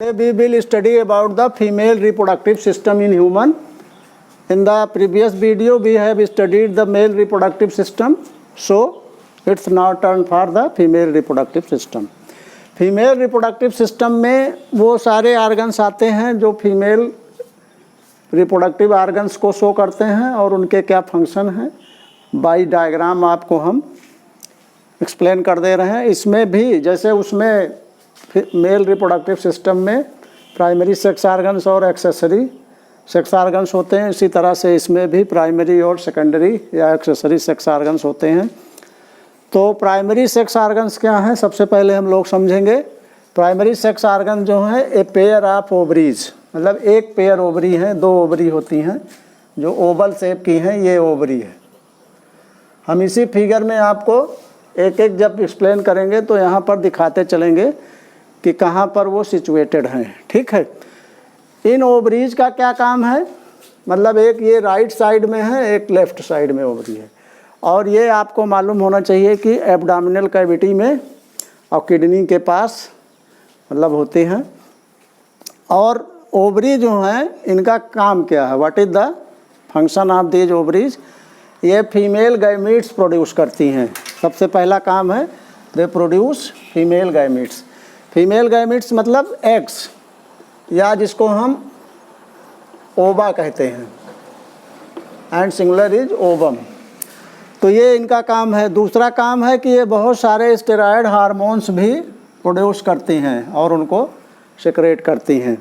We will study about the female reproductive system in human. In the previous video, we have studied the male reproductive system. So, it's now turn for the female reproductive system. Female reproductive system में वो सारे organs आते हैं जो female reproductive organs को show करते हैं और उनके क्या फंक्शन हैं, बाई डायग्राम आपको हम एक्सप्लेन कर दे रहे हैं। इसमें भी जैसे उसमें मेल रिप्रोडक्टिव सिस्टम में प्राइमरी सेक्स आर्गन्स और एक्सेसरी सेक्स आर्गन्स होते हैं, इसी तरह से इसमें भी प्राइमरी और सेकेंडरी या एक्सेसरी सेक्स आर्गन्स होते हैं। तो प्राइमरी सेक्स आर्गन्स क्या हैं, सबसे पहले हम लोग समझेंगे। प्राइमरी सेक्स आर्गन जो है ए पेयर ऑफ ओवरीज, मतलब एक पेयर ओवरी हैं, दो ओवरी होती हैं जो ओवल शेप की हैं, ये ओवरी है। हम इसी फिगर में आपको एक एक जब एक्सप्लेन करेंगे तो यहाँ पर दिखाते चलेंगे कि कहाँ पर वो सिचुएटेड हैं, ठीक है। इन ओवरीज का क्या काम है, मतलब एक ये राइट साइड में है, एक लेफ्ट साइड में ओवरी है। और ये आपको मालूम होना चाहिए कि एब्डोमिनल कैविटी में और किडनी के पास मतलब होते हैं। और ओवरी जो हैं इनका काम क्या है, what is the function of these ovaries. ये फीमेल गैमीट्स प्रोड्यूस करती हैं। सबसे पहला काम है they produce female gametes. Female gametes मतलब एग्स, या जिसको हम ओवा कहते हैं, एंड सिंगुलर इज ओवम। तो ये इनका काम है। दूसरा काम है कि ये बहुत सारे स्टेरॉयड हार्मोन्स भी प्रोड्यूस करती हैं और उनको सिक्रेट करती हैं।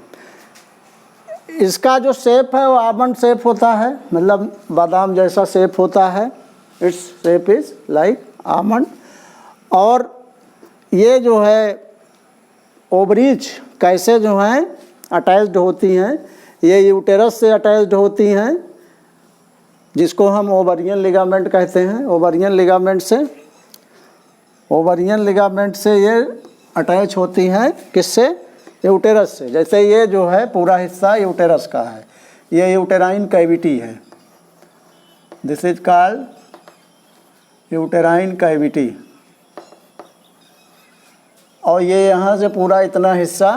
इसका जो शेप है वो आलमंड शेप होता है, मतलब बादाम जैसा शेप होता है। Its shape is like almond. और ये जो है ओवरीज कैसे जो हैं अटैच्ड होती हैं, ये यूटेरस से अटैच्ड होती हैं, जिसको हम ओवरियन लिगामेंट कहते हैं। ओवरियन लिगामेंट से ये अटैच होती हैं, किससे, यूटेरस से। जैसे ये जो है पूरा हिस्सा यूटेरस का है, ये यूटेराइन कैविटी है, this is called uterine cavity. और ये यहाँ से पूरा इतना हिस्सा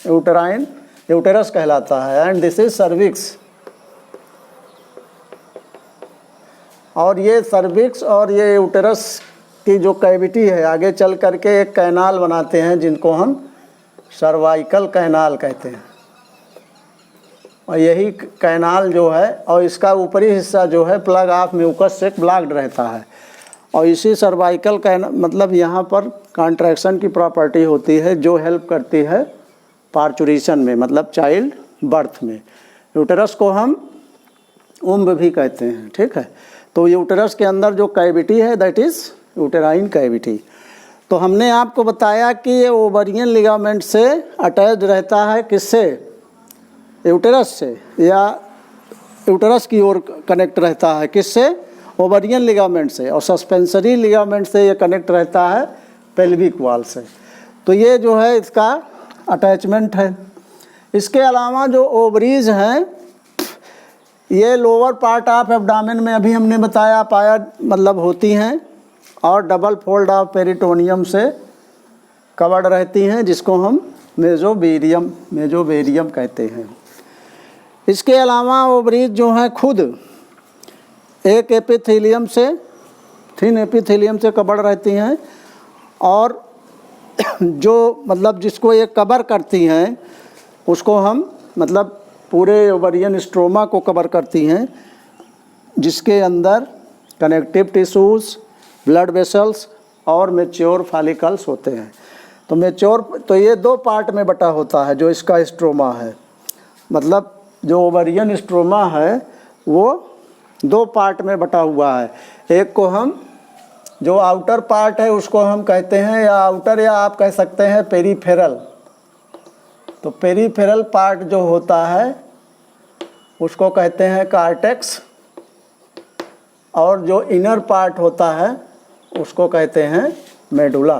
यूटेरस कहलाता है, एंड दिस इज सर्विक्स। और ये सर्विक्स और ये यूटेरस की जो कैविटी है आगे चल करके एक कैनाल बनाते हैं, जिनको हम सर्वाइकल कैनाल कहते हैं। और यही कैनाल जो है, और इसका ऊपरी हिस्सा जो है प्लग ऑफ म्यूकस से ब्लॉक्ड रहता है। और इसी सर्वाइकल कैनाल मतलब यहाँ पर कॉन्ट्रैक्शन की प्रॉपर्टी होती है जो हेल्प करती है पार्चुरेशन में, मतलब चाइल्ड बर्थ में। यूटेरस को हम उम्ब भी कहते हैं, ठीक है। तो यूटेरस के अंदर जो कैविटी है दैट इज़ यूटेराइन कैविटी। तो हमने आपको बताया कि ये ओवरियन लिगामेंट से अटैच रहता है, किससे, यूटेरस से, या यूटेरस की ओर कनेक्ट रहता है, किससे, ओवरियन लिगामेंट से। और सस्पेंसरी लिगामेंट से ये कनेक्ट रहता है पेल्विक वॉल से। तो ये जो है इसका अटैचमेंट है। इसके अलावा जो ओवरीज हैं ये लोअर पार्ट ऑफ एब्डोमेन में अभी हमने बताया पाया मतलब होती हैं, और डबल फोल्ड ऑफ पेरिटोनियम से कवर्ड रहती हैं, जिसको हम मेजोवेरियम कहते हैं। इसके अलावा ओवरीज जो हैं खुद एक एपिथेलियम से, थिन एपिथेलियम से कवर्ड रहती हैं, और जो मतलब जिसको ये कवर करती हैं उसको हम मतलब पूरे ओवरियन स्ट्रोमा को कवर करती हैं, जिसके अंदर कनेक्टिव टिश्यूज़, ब्लड वेसल्स और मैच्योर फॉलिकल्स होते हैं। तो तो ये दो पार्ट में बटा होता है जो इसका स्ट्रोमा है, मतलब जो ओवरियन स्ट्रोमा है वो दो पार्ट में बटा हुआ है। एक को हम जो आउटर पार्ट है उसको हम कहते हैं, या आउटर, या आप कह सकते हैं पेरीफेरल। तो पेरीफेरल पार्ट जो होता है उसको कहते हैं कार्टेक्स, और जो इनर पार्ट होता है उसको कहते हैं मेडुला।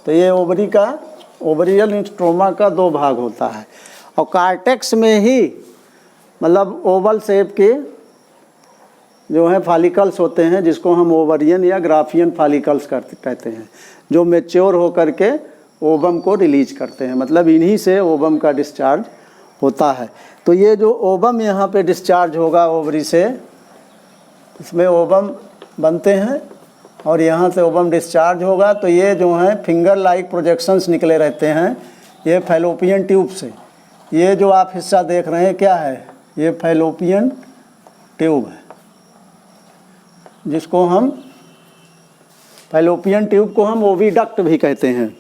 तो ये ओवरी का, ओवरियल स्ट्रोमा का दो भाग होता है। और कार्टेक्स में ही मतलब ओवल शेप के जो है फॉलिकल्स होते हैं, जिसको हम ओवरियन या ग्राफियन फॉलिकल्स कहते हैं, जो मैच्योर होकर के ओवम को रिलीज करते हैं, मतलब इन्हीं से ओवम का डिस्चार्ज होता है। तो ये जो ओवम यहाँ पे डिस्चार्ज होगा ओवरी से, इसमें ओवम बनते हैं और यहाँ से ओवम डिस्चार्ज होगा। तो ये जो हैं फिंगर लाइक प्रोजेक्शंस निकले रहते हैं ये फैलोपियन ट्यूब से। ये जो आप हिस्सा देख रहे हैं क्या है, ये फैलोपियन ट्यूब है, जिसको हम फैलोपियन ट्यूब को हम ओविडक्ट भी कहते हैं।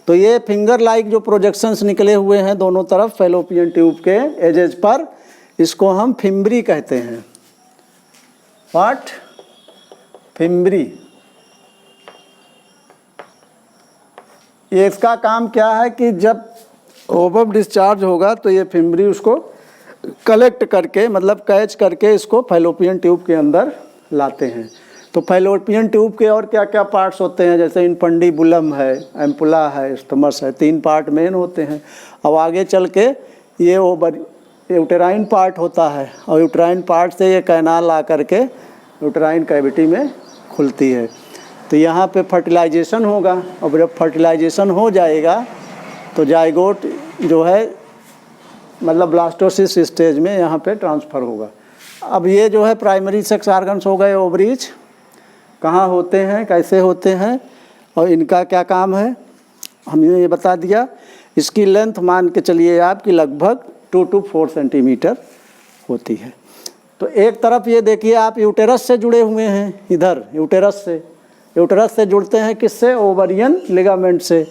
तो ये फिंगर लाइक जो प्रोजेक्शंस निकले हुए हैं दोनों तरफ फैलोपियन ट्यूब के एजेज पर, इसको हम फिम्बरी कहते हैं। व्हाट? फिम्बरी। ये इसका काम क्या है कि जब ओवम डिस्चार्ज होगा तो ये फिम्बरी उसको कलेक्ट करके, मतलब कैच करके इसको फैलोपियन ट्यूब के अंदर लाते हैं। तो फैलोपियन ट्यूब के और क्या क्या पार्ट्स होते हैं, जैसे इनफंडीबुलम है, एम्पुला है, स्टमस है, 3 पार्ट मेन होते हैं। अब आगे चल के ये यूटेराइन पार्ट होता है और यूटेराइन पार्ट से ये कैनाल ला करके यूटेराइन कैविटी में खुलती है। तो यहाँ पे फर्टिलाइजेशन होगा और जब फर्टिलाइजेशन हो जाएगा तो जाइगोट जो है मतलब ब्लास्टोसिस स्टेज में यहाँ पे ट्रांसफ़र होगा। अब ये जो है प्राइमरी सेक्स ऑर्गन्स हो गए ओवरीज, कहाँ होते हैं, कैसे होते हैं और इनका क्या काम है हमने ये बता दिया। इसकी लेंथ मान के चलिए आप कि लगभग 2 to 4 सेंटीमीटर होती है। तो एक तरफ ये देखिए आप यूटेरस से जुड़े हुए हैं, इधर यूटेरस से जुड़ते हैं किससे, ओवरियन लिगामेंट से,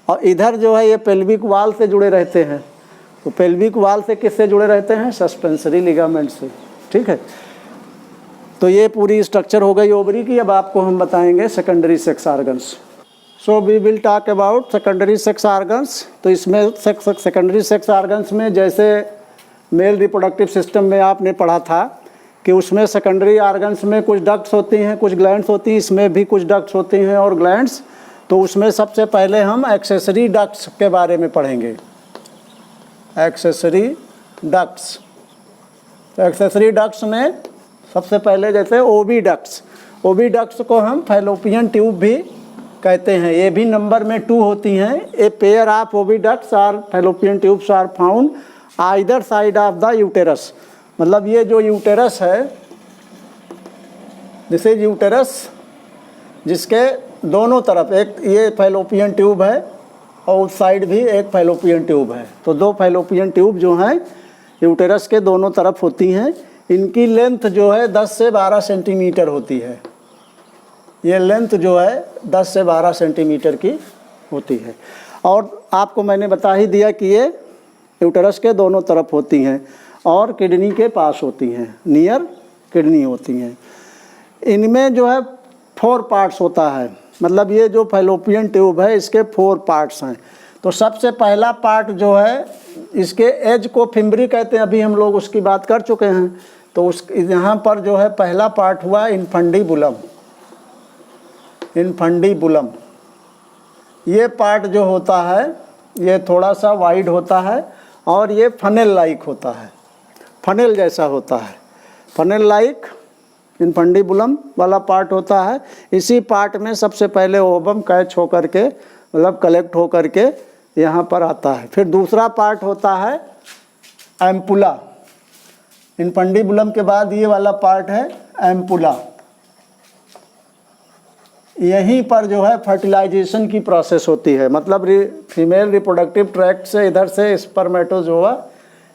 और इधर जो है ये पेल्विक वाल से जुड़े रहते हैं। तो पेल्विक वाल से किससे जुड़े रहते हैं, सस्पेंसरी लिगामेंट से, ठीक है। तो ये पूरी स्ट्रक्चर हो गई ओवरी की। अब आपको हम बताएंगे secondary sex organs. So we will talk about secondary sex organs. तो इसमें सेकेंडरी सेक्स ऑर्गन्स में जैसे मेल रिप्रोडक्टिव सिस्टम में आपने पढ़ा था कि उसमें सेकेंडरी ऑर्गन्स में कुछ डक्ट्स होती हैं, कुछ ग्लैंड्स होती हैं, इसमें भी कुछ डक्ट्स होती हैं और ग्लैंड्स। तो उसमें सबसे पहले हम एक्सेसरी डक्ट्स के बारे में पढ़ेंगे। एक्सेसरी डक्ट्स, तो एक्सेसरी डक्ट्स में सबसे पहले जैसे ओविडक्ट्स को हम फैलोपियन ट्यूब भी कहते हैं। ये भी नंबर में 2 होती हैं। A pair of oviducts or fallopian tubes are found either side of the uterus. मतलब ये जो यूटेरस है, दिस इज यूटेरस, जिसके दोनों तरफ एक ये फैलोपियन ट्यूब है और उस साइड भी एक फैलोपियन ट्यूब है। तो 2 फैलोपियन ट्यूब जो हैं यूटेरस के दोनों तरफ होती हैं। इनकी लेंथ जो है 10 से 12 सेंटीमीटर होती है। ये लेंथ जो है 10 से 12 सेंटीमीटर की होती है। और आपको मैंने बता ही दिया कि ये यूटेरस के दोनों तरफ होती हैं और किडनी के पास होती हैं, नियर किडनी होती हैं। इनमें जो है 4 पार्ट्स होता है, मतलब ये जो फैलोपियन ट्यूब है इसके 4 पार्ट्स हैं। तो सबसे पहला पार्ट जो है इसके एज को फिम्बरी कहते हैं, अभी हम लोग उसकी बात कर चुके हैं। तो उस यहाँ पर जो है पहला पार्ट हुआ इनफंडीबुलम। ये पार्ट जो होता है ये थोड़ा सा वाइड होता है और ये फनेल लाइक होता है, फनेल जैसा होता है, फनेल लाइक इनफंडीबुलम वाला पार्ट होता है। इसी पार्ट में सबसे पहले ओवम कैच होकर के, मतलब कलेक्ट होकर के यहाँ पर आता है। फिर दूसरा पार्ट होता है एम्पुला। इनफंडीबुलम के बाद ये वाला पार्ट है एम्पुला। यहीं पर जो है फर्टिलाइजेशन की प्रोसेस होती है, मतलब फीमेल रिप्रोडक्टिव ट्रैक्ट से इधर से स्पर्मेटोजोआ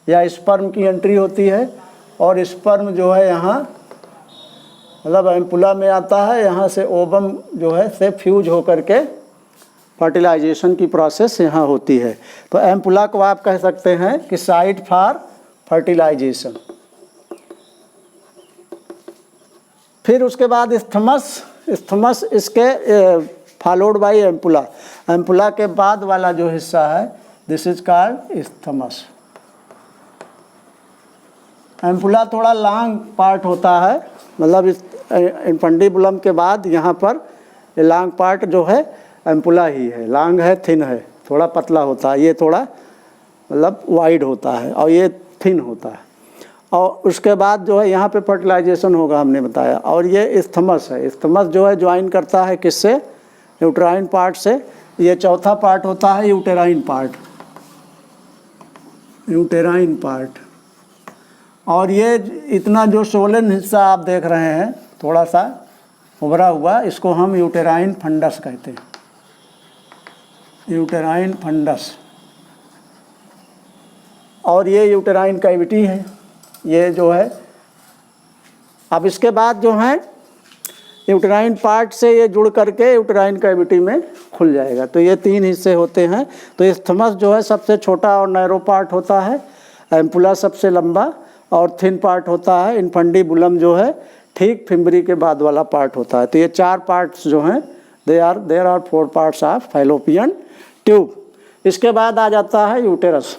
या स्पर्म की एंट्री होती है और स्पर्म जो है यहाँ मतलब एम्पुला में आता है। यहाँ से ओवम जो है से फ्यूज होकर के फर्टिलाइजेशन की प्रोसेस यहाँ होती है। तो एम्पुला को आप कह सकते हैं कि साइट फॉर फर्टिलाइजेशन। फिर उसके बाद स्थमस इसके फॉलोड बाय एम्पुला। एम्पुला के बाद वाला जो हिस्सा है this is called isthmus. Ampulla थोड़ा लॉन्ग पार्ट होता है, मतलब इस इनफंडीबुलम के बाद यहाँ पर ये लॉन्ग पार्ट जो है एम्पुला ही है। लॉन्ग है, थिन है, थोड़ा पतला होता है। ये थोड़ा मतलब वाइड होता है और ये थिन होता है। और उसके बाद जो है यहाँ पे फर्टिलाइजेशन होगा हमने बताया। और ये स्थमस है। स्थमस जो है ज्वाइन करता है किससे, यूट्राइन पार्ट से ये चौथा पार्ट होता है यूटेराइन पार्ट, यूटेराइन पार्ट। और ये इतना जो सोलन हिस्सा आप देख रहे हैं थोड़ा सा उभरा हुआ, इसको हम यूटेराइन फंडस कहते हैं, यूटेराइन फंडस। और ये यूटेराइन कैविटी है, ये जो है। अब इसके बाद जो है यूटेराइन पार्ट से ये जुड़ करके यूटेराइन कैविटी में खुल जाएगा। तो ये 3 हिस्से होते हैं। तो इस्थमस जो है सबसे छोटा और नैरो पार्ट होता है, एम्पुला सबसे लंबा और थिन पार्ट होता है, इनफंडिबुलम जो है ठीक फिम्बरी के बाद वाला पार्ट होता है। तो ये 4 पार्ट्स जो हैं there are 4 parts of fallopian tube. इसके बाद आ जाता है यूटेरस।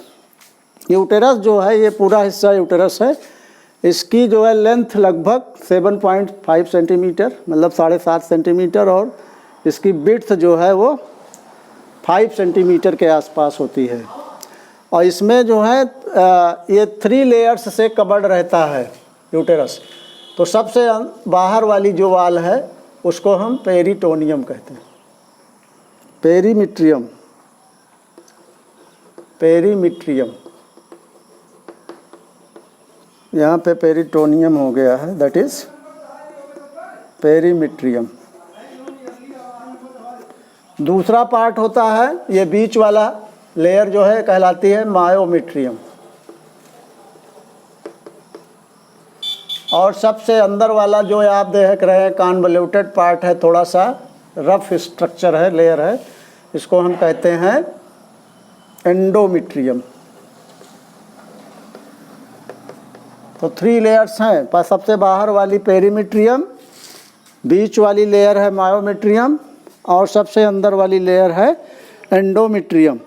यूटेरस जो है ये पूरा हिस्सा यूटेरस है। इसकी जो है लेंथ लगभग 7.5 सेंटीमीटर मतलब 7.5 सेंटीमीटर और इसकी विड्थ जो है वो 5 सेंटीमीटर के आसपास होती है। और इसमें जो है ये 3 लेयर्स से कवर्ड रहता है यूटेरस। तो सबसे बाहर वाली जो वाल है उसको हम पेरिटोनियम कहते हैं, पेरीमिट्रियम, पेरीमिट्रियम। यहाँ पे पेरिटोनियम हो गया है, दैट इज पेरीमिट्रियम। दूसरा पार्ट होता है ये बीच वाला लेयर जो है कहलाती है मायोमिट्रियम। और सबसे अंदर वाला जो आप देख रहे हैं कॉन्वोल्यूटेड पार्ट है, थोड़ा सा रफ स्ट्रक्चर है, लेयर है, इसको हम कहते हैं एंडोमेट्रियम। तो 3 लेयर्स हैं, पर सबसे बाहर वाली पेरीमेट्रियम, बीच वाली लेयर है मायोमेट्रियम और सबसे अंदर वाली लेयर है एंडोमेट्रियम।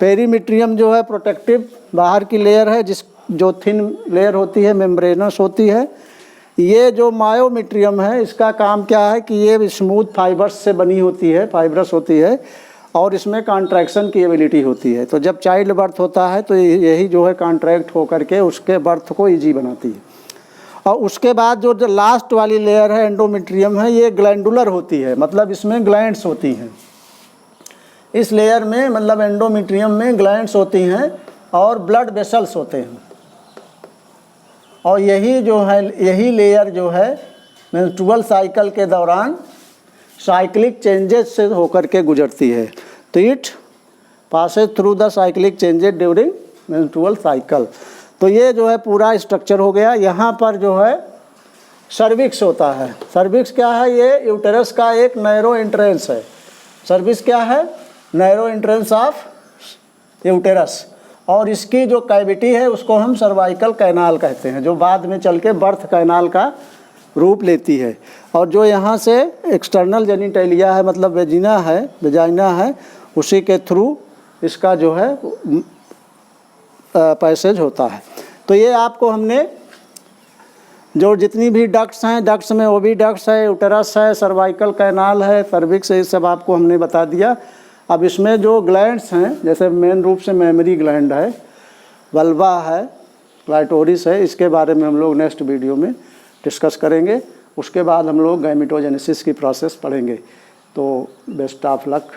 पेरीमेट्रियम जो है प्रोटेक्टिव बाहर की लेयर है, जो थिन लेयर होती है, मेम्ब्रेनस होती है। ये जो मायोमेट्रियम है इसका काम क्या है कि ये स्मूथ फाइबर्स से बनी होती है, फाइब्रस होती है और इसमें कॉन्ट्रैक्शन की एबिलिटी होती है। तो जब चाइल्ड बर्थ होता है तो यही जो है कॉन्ट्रैक्ट होकर के उसके बर्थ को इजी बनाती है। और उसके बाद जो लास्ट वाली लेयर है एंडोमेट्रियम है, ये ग्लैंडुलर होती है, मतलब इसमें ग्लैंड्स होती हैं। इस लेयर में मतलब एंडोमेट्रियम में ग्लैंड्स होती हैं और ब्लड वेसल्स होते हैं। और यही जो है, यही लेयर जो है मेंस्ट्रुअल साइकिल के दौरान साइक्लिक चेंजेस से होकर के गुजरती है। तो it Passage through the cyclic changes during menstrual cycle. तो ये जो है पूरा स्ट्रक्चर हो गया। यहाँ पर जो है सर्विक्स होता है। सर्विक्स क्या है? ये यूटेरस का एक नैरो एंट्रेंस है। सर्विक्स क्या है? Narrow entrance of uterus. और इसकी जो कैविटी है उसको हम सर्वाइकल कैनाल कहते हैं, जो बाद में चल के बर्थ कैनाल का रूप लेती है। और जो यहाँ से एक्सटर्नल जेनिटेलिया है, मतलब वेजाइना है, उसी के थ्रू इसका जो है पैसेज होता है। तो ये आपको हमने जो जितनी भी डक्ट्स हैं, डक्ट्स में ओविडक्ट्स है, यूटेरस है, सर्वाइकल कैनाल है, सर्विक्स है, ये सब आपको हमने बता दिया। अब इसमें जो ग्लैंड्स हैं, जैसे मेन रूप से मेमरी ग्लैंड है, वल्वा है, क्लाइटोरिस है, इसके बारे में हम लोग नेक्स्ट वीडियो में डिस्कस करेंगे। उसके बाद हम लोग गैमेटोजेनेसिस की प्रोसेस पढ़ेंगे। तो बेस्ट ऑफ लक।